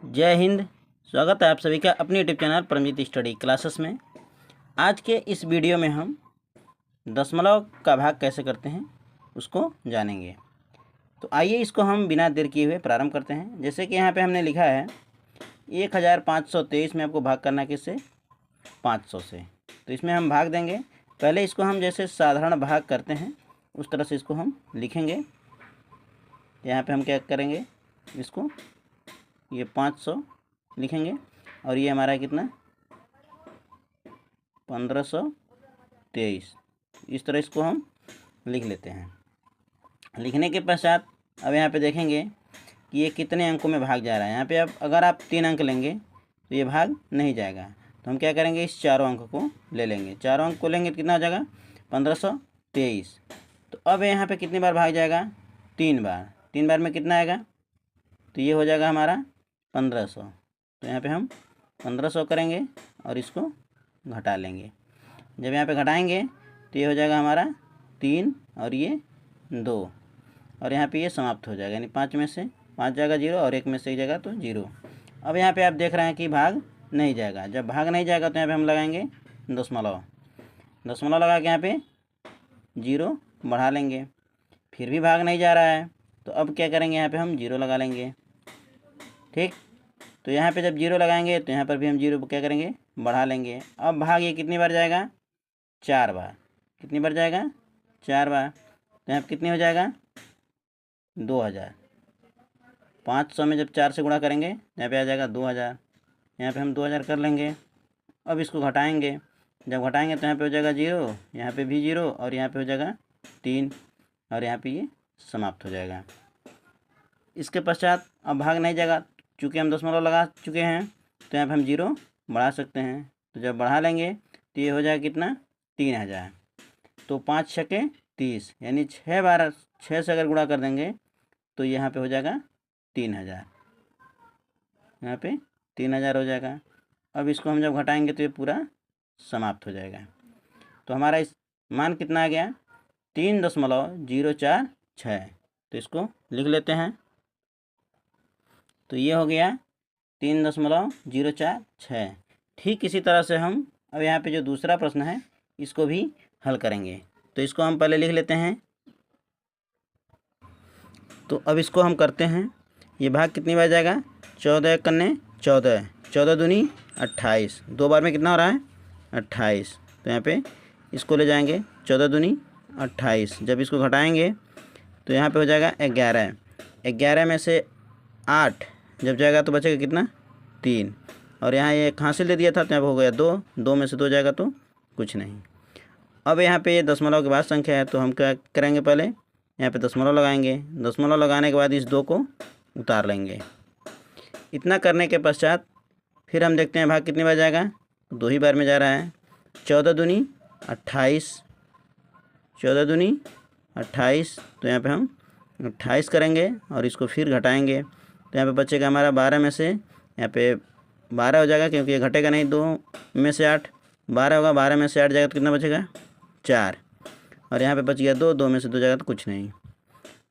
जय हिंद। स्वागत है आप सभी का अपने YouTube channel Paramjit study classes में। आज के इस वीडियो में हम दशमलव का भाग कैसे करते हैं उसको जानेंगे। तो आइए इसको हम बिना देर किए हुए प्रारंभ करते हैं। जैसे कि यहाँ पे हमने लिखा है 1523 में आपको भाग करना किससे, 500 से। तो इसमें हम भाग देंगे। पहले इसको हम जैसे साधारण भाग करते हैं उस तरह से इसको हम लिखेंगे। यहाँ पे हम क्या करेंगे, इसको ये 500 लिखेंगे और ये हमारा कितना 1523। इस तरह इसको हम लिख लेते हैं। लिखने के पश्चात अब यहाँ पे देखेंगे कि ये कितने अंकों में भाग जा रहा है। यहाँ पे अब अगर आप 3 अंक लेंगे तो ये भाग नहीं जाएगा। तो हम क्या करेंगे, इस चारों अंक को ले लेंगे। चारों अंक को लेंगे तो कितना हो जाएगा 1523। तो अब यहाँ पे कितनी बार भाग जाएगा, 3 बार। 3 बार में कितना आएगा, तो ये हो जाएगा हमारा 1500। तो यहाँ पे हम 1500 करेंगे और इसको घटा लेंगे। जब यहाँ पे घटाएंगे तो ये हो जाएगा हमारा 3 और ये 2 और यहाँ पे ये समाप्त हो जाएगा, यानी 5 में से 5 जाएगा 0 और 1 में से 1 जाएगा तो 0। अब यहाँ पे आप देख रहे हैं कि भाग नहीं जाएगा। जब भाग नहीं जाएगा तो यहाँ पे हम लगाएंगे दशमलव। दशमलव लगा के यहाँ पे 0 बढ़ा लेंगे। फिर भी भाग नहीं जा रहा है तो अब क्या करेंगे, यहाँ पे हम 0 लगा लेंगे। ठीक, तो यहाँ पे जब 0 लगाएंगे तो यहाँ पर भी हम 0 क्या करेंगे, बढ़ा लेंगे। अब भाग ये कितनी बार जाएगा, 4 बार। कितनी बार जाएगा, 4 बार। तो यहाँ पर कितनी हो जाएगा 2000। 500 में जब 4 से गुणा करेंगे यहाँ पे आ जाएगा 2000। यहाँ पे हम 2000 कर लेंगे। अब इसको घटाएंगे। जब घटाएंगे तो यहाँ पे हो जाएगा 0, यहाँ पे भी 0 और यहाँ पे हो जाएगा 3 और यहाँ पे ये समाप्त हो जाएगा। इसके पश्चात अब भाग नहीं जाएगा, चूँकि हम दशमलव लगा चुके हैं तो यहाँ पे हम 0 बढ़ा सकते हैं। तो जब बढ़ा लेंगे तो ये हो जाएगा कितना, 3000। तो 5 छके 30, यानी 6 बार 6 से अगर गुणा कर देंगे तो यहाँ पे हो जाएगा 3000। यहाँ पे 3000 हो जाएगा। अब इसको हम जब घटाएंगे तो ये पूरा समाप्त हो जाएगा। तो हमारा इस मान कितना आ गया, 3.046। तो इसको लिख लेते हैं। तो ये हो गया 3.046। ठीक इसी तरह से हम अब यहाँ पे जो दूसरा प्रश्न है इसको भी हल करेंगे। तो इसको हम पहले लिख लेते हैं। तो अब इसको हम करते हैं। ये भाग कितनी बार जाएगा, 14 कन्ने 14, 14 दूनी 28। 2 बार में कितना हो रहा है, 28। तो यहाँ पे इसको ले जाएंगे, 14 दूनी 28। जब इसको घटाएंगे तो यहाँ पे हो जाएगा 11। 11 में से 8 जब जाएगा तो बचेगा कितना, 3। और यहाँ ये हासिल दे दिया था तो यहाँ पे हो गया 2। 2 में से 2 जाएगा तो कुछ नहीं। अब यहाँ पे ये दशमलव के बाद संख्या है तो हम क्या करेंगे, पहले यहाँ पे दशमलव लगाएंगे। दशमलव लगाने के बाद इस 2 को उतार लेंगे। इतना करने के पश्चात फिर हम देखते हैं भाग कितनी बार जाएगा, 2 ही बार में जा रहा है। 14 दूनी 28, 14 दूनी 28। तो यहाँ पे हम 28 करेंगे और इसको फिर घटाएंगे तो यहाँ पे बचेगा हमारा 12 में से, यहाँ पे 12 हो जाएगा क्योंकि ये घटेगा नहीं। 2 में से 8 12 होगा, 12 में से 8 जाएगा तो कितना बचेगा, 4। और यहाँ पे बच गया 2, 2 में से 2 जाएगा तो कुछ नहीं।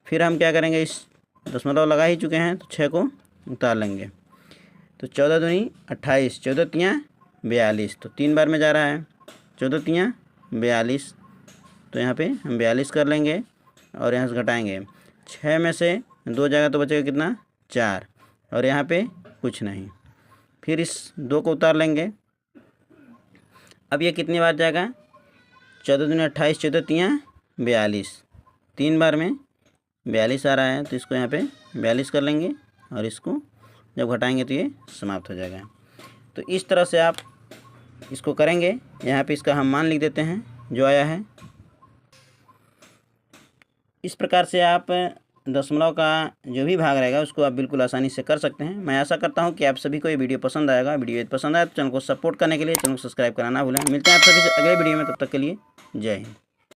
फिर हम क्या करेंगे, इस दशमलव लगा ही चुके हैं तो 6 को उतार लेंगे। तो 14 दूनी 28, 14 तियाँ 42। तो 3 बार में जा रहा है, 14 तियाँ 42। तो यहाँ पे हम 42 कर लेंगे और यहाँ से घटाएंगे। 6 में से 2 जाएगा तो बचेगा कितना, 4। और यहाँ पे कुछ नहीं। फिर इस 2 को उतार लेंगे। अब ये कितनी बार जाएगा, 14 दूनी 28, 14 तियाँ 42। 3 बार में 42 आ रहा है तो इसको यहाँ पे 42 कर लेंगे और इसको जब घटाएंगे तो ये समाप्त हो जाएगा। तो इस तरह से आप इसको करेंगे। यहाँ पे इसका हम मान लिख देते हैं जो आया है। इस प्रकार से आप दशमलव का जो भी भाग रहेगा उसको आप बिल्कुल आसानी से कर सकते हैं। मैं आशा करता हूं कि आप सभी को ये वीडियो पसंद आएगा। वीडियो यदि पसंद आए तो चैनल को सब्सक्राइब करने के लिए चैनल को सब्सक्राइब करना ना भूलें। मिलते हैं आप सभी से अगले वीडियो में, तब तक के लिए जय हिंद।